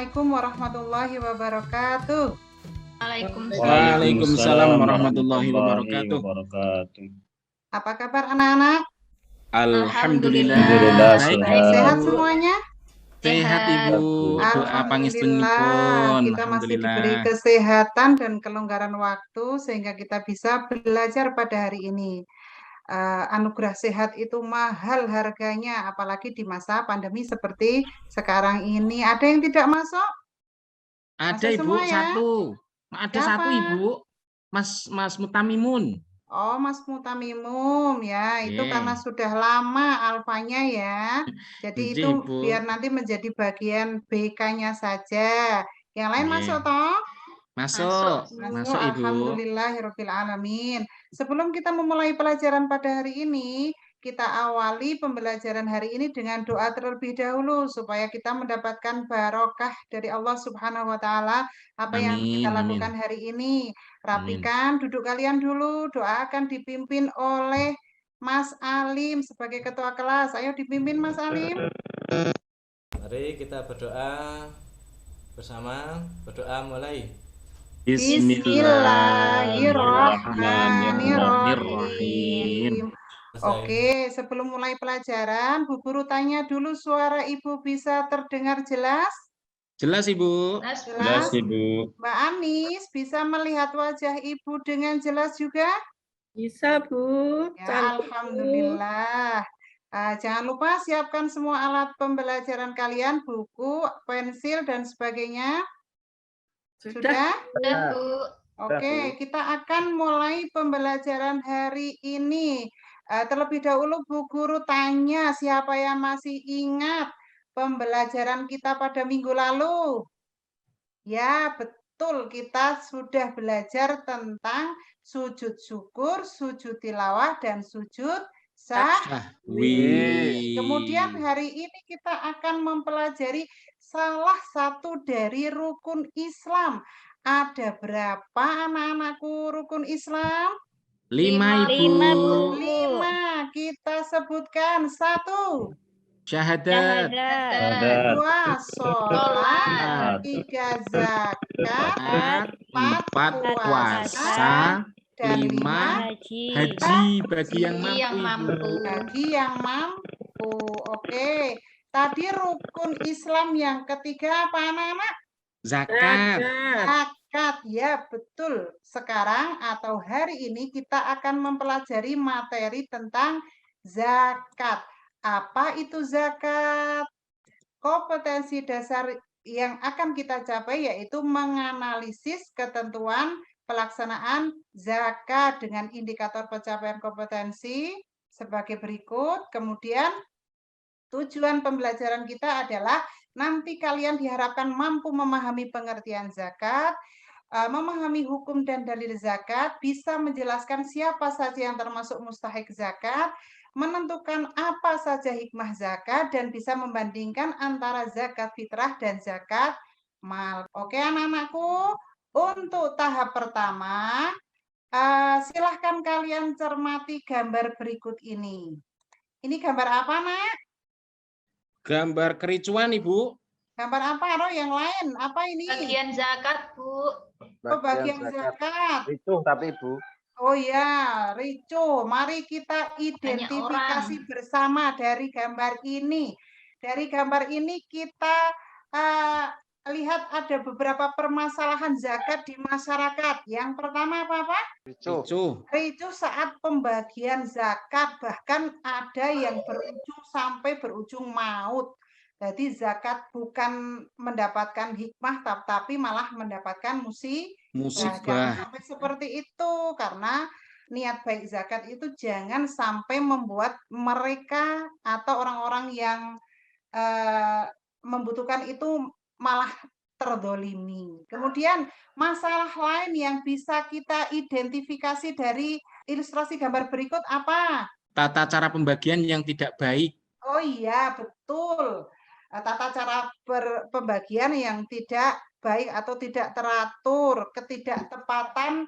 Assalamualaikum warahmatullahi wabarakatuh. Waalaikumsalam warahmatullahi wabarakatuh. Apa kabar anak-anak? Alhamdulillah. Sehat semuanya? Sehat Ibu. Doa pangestunipun. Kita masih diberi kesehatan dan kelonggaran waktu sehingga kita bisa belajar pada hari ini. Anugerah sehat itu mahal harganya, apalagi di masa pandemi seperti sekarang ini. Ada yang tidak masuk? Ada Ibu semua, ya? satu. Ada Siapa? satu Ibu. Mas Mutamimun. Oh, Mas Mutamimum ya. Itu karena sudah lama alfanya ya. Jadi itu biar nanti menjadi bagian BK-nya saja. Yang lain masuk toh? Masuk Ibu. Alhamdulillahirrahmanirrahim. Sebelum kita memulai pelajaran pada hari ini, kita awali pembelajaran hari ini dengan doa terlebih dahulu supaya kita mendapatkan barokah dari Allah Subhanahu wa taala apa yang kita lakukan hari ini. Rapikan duduk kalian dulu. Doa akan dipimpin oleh Mas Alim sebagai ketua kelas. Ayo dipimpin Mas Alim. Mari kita berdoa bersama. Berdoa mulai. Bismillahirrahmanirrahim. Oke, sebelum mulai pelajaran, Bu Guru tanya dulu, suara Ibu bisa terdengar jelas? Jelas Ibu. Jelas Ibu. Mbak Anis, bisa melihat wajah Ibu dengan jelas juga? Bisa Bu. Ya, alhamdulillah. Jangan lupa siapkan semua alat pembelajaran kalian, buku, pensil, dan sebagainya. Sudah? Bu. Oke, kita akan mulai pembelajaran hari ini. Terlebih dahulu Bu Guru tanya siapa yang masih ingat pembelajaran kita pada minggu lalu? Ya, betul. Kita sudah belajar tentang sujud syukur, sujud tilawah, dan sujud sahwi. Kemudian hari ini kita akan mempelajari salah satu dari rukun Islam. Ada berapa anak-anakku rukun Islam? 5 Ibu. 5. Kita sebutkan. 1. Syahadat. 2. Sholat. 3. Zakat. 4. Puasa. Dan 5. Haji bagi yang mampu. Bagi yang mampu. Oke. Tadi rukun Islam yang ketiga apa anak-anak? Zakat. Zakat, ya betul. Sekarang atau hari ini kita akan mempelajari materi tentang zakat. Apa itu zakat? Kompetensi dasar yang akan kita capai yaitu menganalisis ketentuan pelaksanaan zakat dengan indikator pencapaian kompetensi sebagai berikut. Kemudian tujuan pembelajaran kita adalah nanti kalian diharapkan mampu memahami pengertian zakat, memahami hukum dan dalil zakat, bisa menjelaskan siapa saja yang termasuk mustahik zakat, menentukan apa saja hikmah zakat, dan bisa membandingkan antara zakat fitrah dan zakat mal. Oke anak-anakku, untuk tahap pertama, silahkan kalian cermati gambar berikut ini. Ini gambar apa, Nak? Gambar kericuan, Ibu. Gambar apa, Roh? Yang lain? Apa ini? Bagian zakat, Bu. Bagian zakat. Ricuh tapi, Bu. Oh ya, ricuh. Mari kita identifikasi bersama dari gambar ini. Dari gambar ini kita lihat ada beberapa permasalahan zakat di masyarakat. Yang pertama apa? Ricuh saat pembagian zakat. Bahkan ada yang berujung maut. Jadi zakat bukan mendapatkan hikmah, tapi malah mendapatkan musibah. Sampai seperti itu, karena niat baik zakat itu jangan sampai membuat mereka atau orang-orang yang membutuhkan itu malah terdolimi. Kemudian masalah lain yang bisa kita identifikasi dari ilustrasi gambar berikut apa? Tata cara pembagian yang tidak baik. Oh iya, betul. Tata cara pembagian yang tidak baik atau tidak teratur, ketidaktepatan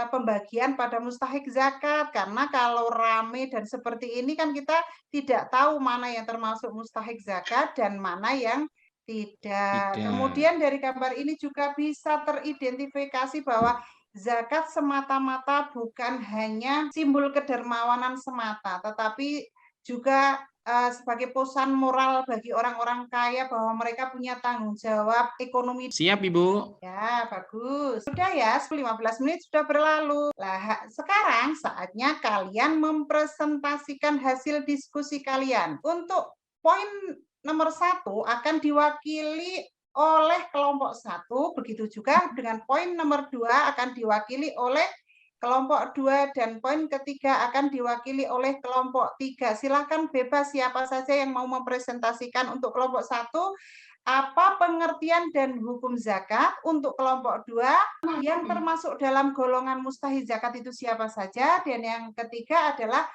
pembagian pada mustahik zakat. Karena kalau rame dan seperti ini kan kita tidak tahu mana yang termasuk mustahik zakat dan mana yang Tidak. Tidak. Kemudian dari gambar ini juga bisa teridentifikasi bahwa zakat semata-mata bukan hanya simbol kedermawanan semata, tetapi juga sebagai pesan moral bagi orang-orang kaya bahwa mereka punya tanggung jawab ekonomi. Siap, Ibu. Ya, bagus. Sudah ya, 15 menit sudah berlalu. Lah, sekarang saatnya kalian mempresentasikan hasil diskusi kalian. Untuk poin nomor 1 akan diwakili oleh kelompok 1, begitu juga dengan poin nomor 2 akan diwakili oleh kelompok 2 dan poin ketiga akan diwakili oleh kelompok 3. Silakan bebas siapa saja yang mau mempresentasikan untuk kelompok 1 apa pengertian dan hukum zakat, untuk kelompok 2 yang termasuk dalam golongan mustahil zakat itu siapa saja, dan yang ketiga adalah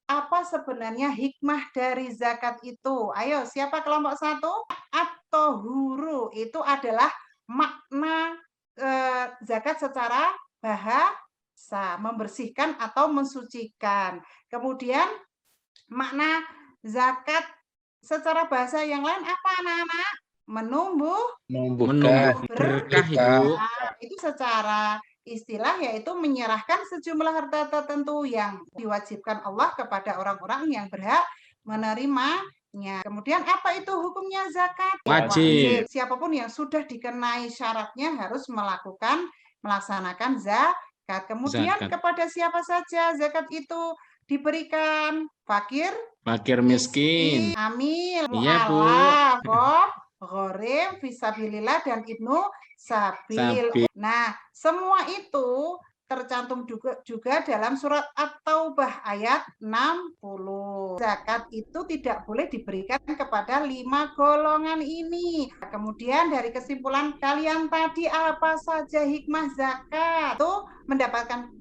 apa sebenarnya hikmah dari zakat itu. Ayo, siapa kelompok 1? At-Tahuru itu adalah makna zakat secara bahasa, membersihkan atau mensucikan. Kemudian makna zakat secara bahasa yang lain apa, anak-anak? Menumbuh berkah, Ibu. Nah, itu secara istilah yaitu menyerahkan sejumlah harta tertentu yang diwajibkan Allah kepada orang-orang yang berhak menerimanya. Kemudian apa itu hukumnya zakat? Wajib. Siapapun yang sudah dikenai syaratnya harus melaksanakan zakat. Kemudian Zakat. kepada siapa saja zakat itu diberikan? Fakir, Miskin. amil, Iya, Bu. mu'alaf, gharim, fisabilillah, dan ibnu sabil. Nah, semua itu tercantum juga dalam surat At-Taubah ayat 60. Zakat itu tidak boleh diberikan kepada 5 golongan ini. Kemudian dari kesimpulan kalian tadi, apa saja hikmah zakat? Itu mendapatkan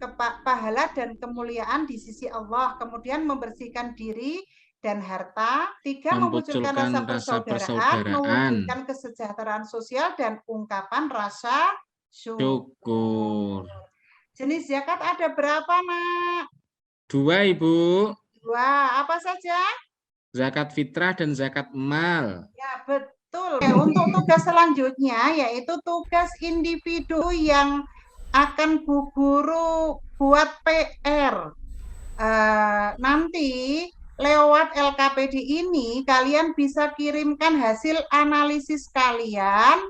pahala dan kemuliaan di sisi Allah, kemudian membersihkan diri dan harta, 3 memunculkan rasa persaudaraan, mewujudkan kesejahteraan sosial, dan ungkapan rasa syukur. Jenis zakat ada berapa, Nak? 2, Ibu. 2, apa saja? Zakat fitrah dan zakat mal. Ya, betul. Untuk tugas selanjutnya yaitu tugas individu yang akan Bu Guru buat PR. Nanti lewat LKPD ini kalian bisa kirimkan hasil analisis kalian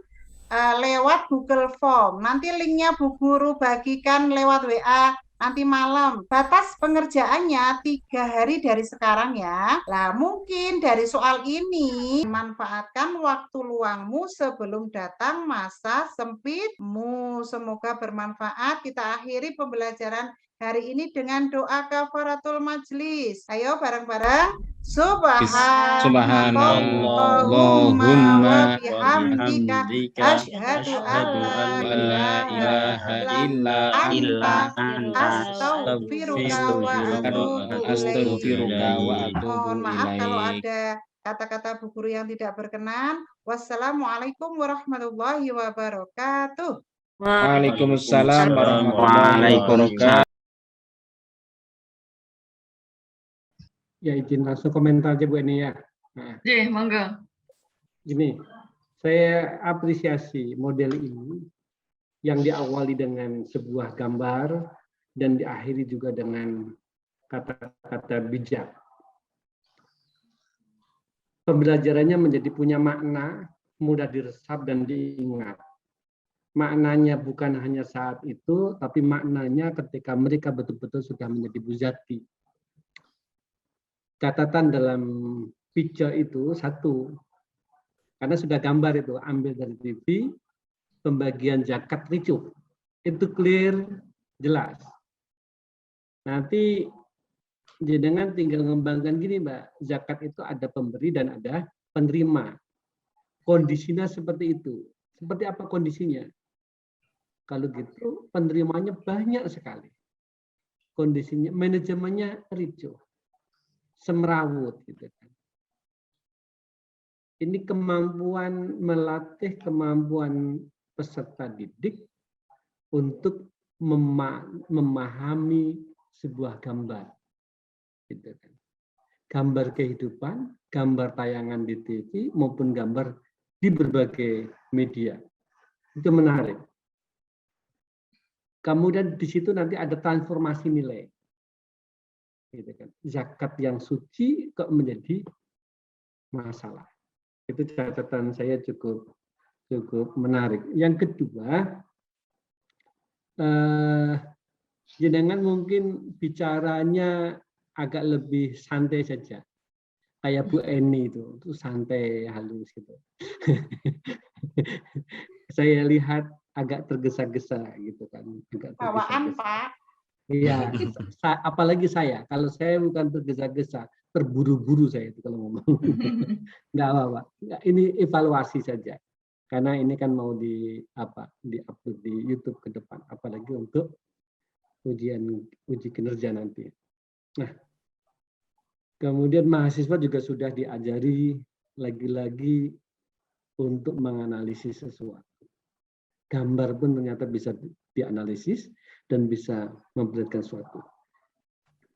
lewat Google Form. Nanti linknya Bu Guru bagikan lewat WA nanti malam. Batas pengerjaannya 3 hari dari sekarang ya. Lah mungkin dari soal ini manfaatkan waktu luangmu sebelum datang masa sempitmu. Semoga bermanfaat. Kita akhiri pembelajaran hari ini dengan doa kafaratul majlis. Ayo bareng-bareng. Subhanallahumma wa bihamdika asyhadu an la ilaha illa anta astaghfiruka wa atubu ilaik. Mohon maaf kalau ada kata-kata Bu Guru yang tidak berkenan. Wassalamualaikum warahmatullahi wabarakatuh. Waalaikumsalam warahmatullahi wabarakatuh. Ya, izin langsung komentar aja Bu Eni ya. Nah, Monggo. gini, saya apresiasi model ini yang diawali dengan sebuah gambar dan diakhiri juga dengan kata-kata bijak. Pembelajarannya menjadi punya makna, mudah diresap dan diingat. Maknanya bukan hanya saat itu, tapi maknanya ketika mereka betul-betul sudah menjadi buzati. Catatan dalam picture itu 1, karena sudah gambar itu, ambil dari TV, pembagian zakat ricuh. Itu clear, jelas. Nanti jenengan tinggal mengembangkan gini Mbak, zakat itu ada pemberi dan ada penerima. Kondisinya seperti itu. Seperti apa kondisinya? Kalau gitu penerimanya banyak sekali. Kondisinya, manajemennya ricuh. Semrawut gitu kan. Ini kemampuan melatih kemampuan peserta didik untuk memahami sebuah gambar. Gitu kan. Gambar kehidupan, gambar tayangan di TV maupun gambar di berbagai media. Itu menarik. Kemudian di situ nanti ada transformasi nilai. Gitu kan. Zakat yang suci kok menjadi masalah. Itu catatan saya cukup menarik. Yang kedua, jenengan mungkin bicaranya agak lebih santai saja. Kayak Bu Eni itu santai halus gitu. Saya lihat agak tergesa-gesa gitu kan. Bawaan, Pak. Iya, apalagi saya. Kalau saya bukan tergesa-gesa, terburu-buru saya itu kalau ngomong. Enggak apa-apa. Ini evaluasi saja. Karena ini kan mau di-upload di YouTube ke depan, apalagi untuk uji kinerja nanti. Nah, kemudian mahasiswa juga sudah diajari lagi-lagi untuk menganalisis sesuatu. Gambar pun ternyata bisa dianalisis dan bisa memperlihatkan sesuatu.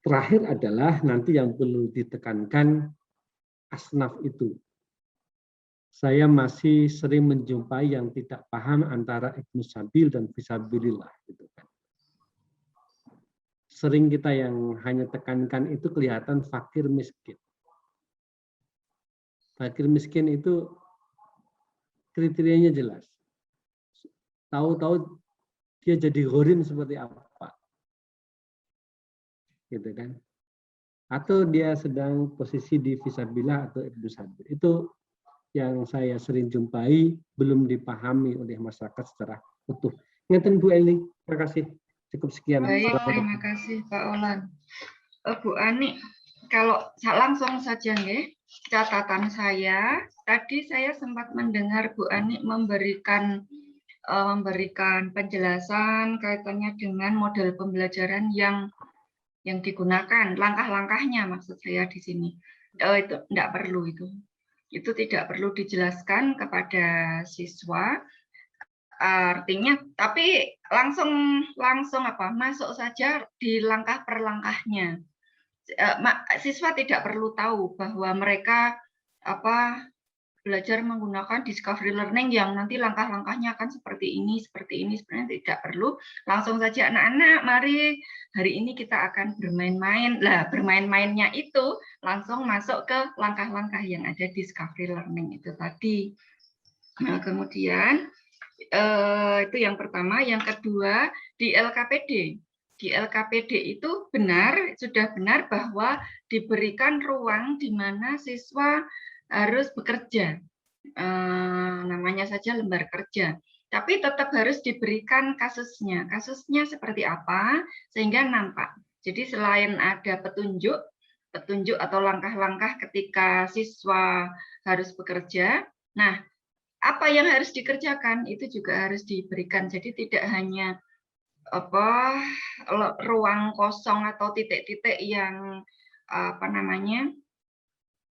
Terakhir adalah nanti yang perlu ditekankan asnaf itu. Saya masih sering menjumpai yang tidak paham antara Ibnu Sabil dan Fisabilillah. Gitu kan. Sering kita yang hanya tekankan itu kelihatan fakir miskin. Fakir miskin itu kriterianya jelas. Tahu-tahu dia jadi ghorim seperti apa. Gitu kan. Atau dia sedang posisi di Fisabilillah atau Ibnu Sabil. Itu yang saya sering jumpai belum dipahami oleh masyarakat secara utuh. Ngeten Bu Eli, terima kasih. Cukup sekian. Baik, terima kasih Pak Olan. Bu Ani, kalau langsung saja nggih, catatan saya, tadi saya sempat mendengar Bu Ani memberikan penjelasan kaitannya dengan model pembelajaran yang digunakan, langkah-langkahnya maksud saya di sini. Itu tidak perlu itu. Itu tidak perlu dijelaskan kepada siswa. Artinya, tapi langsung masuk saja di langkah per langkahnya. Siswa tidak perlu tahu bahwa mereka belajar menggunakan discovery learning yang nanti langkah-langkahnya akan seperti ini, tidak perlu. Langsung saja anak-anak, mari hari ini kita akan bermain-main. Lah, bermain-mainnya itu langsung masuk ke langkah-langkah yang ada di discovery learning itu tadi. Nah, kemudian itu yang pertama, yang kedua di LKPD. Di LKPD itu sudah benar bahwa diberikan ruang di mana siswa harus bekerja, namanya saja lembar kerja. Tapi tetap harus diberikan kasusnya. Kasusnya seperti apa sehingga nampak. Jadi selain ada petunjuk atau langkah-langkah ketika siswa harus bekerja, nah apa yang harus dikerjakan itu juga harus diberikan. Jadi tidak hanya ruang kosong atau titik-titik yang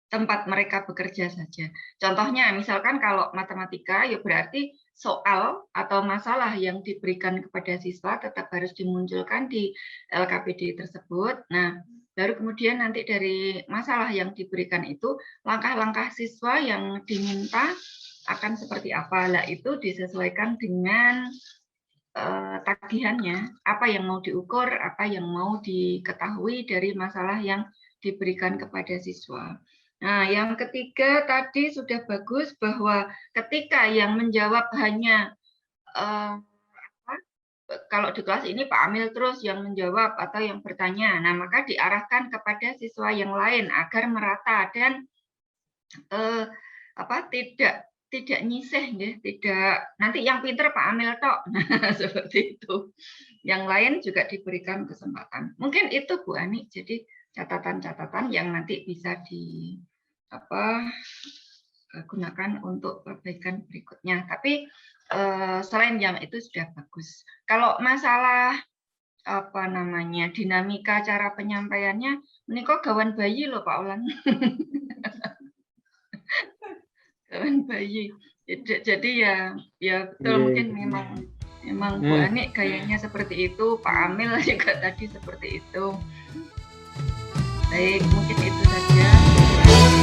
tempat mereka bekerja saja. Contohnya, misalkan kalau matematika, ya berarti soal atau masalah yang diberikan kepada siswa tetap harus dimunculkan di LKPD tersebut. Nah, baru kemudian nanti dari masalah yang diberikan itu, langkah-langkah siswa yang diminta akan seperti apa. Lah, itu disesuaikan dengan tagihannya, apa yang mau diukur, apa yang mau diketahui dari masalah yang diberikan kepada siswa. Nah, yang ketiga tadi sudah bagus bahwa ketika yang menjawab hanya kalau di kelas ini Pak Amil terus yang menjawab atau yang bertanya, nah maka diarahkan kepada siswa yang lain agar merata dan tidak nyiseh, tidak nanti yang pinter Pak Amil tok, nah, seperti itu. Yang lain juga diberikan kesempatan. Mungkin itu Bu Ani. Jadi catatan-catatan yang nanti bisa gunakan untuk perbaikan berikutnya. Tapi selain yang itu sudah bagus. Kalau masalah dinamika cara penyampaiannya, menika gawan bayi loh Pak Olan. Gawan bayi. Jadi ya betul mungkin memang Bu Ani kayaknya seperti itu, Pak Amil juga tadi seperti itu. Baik, mungkin itu saja.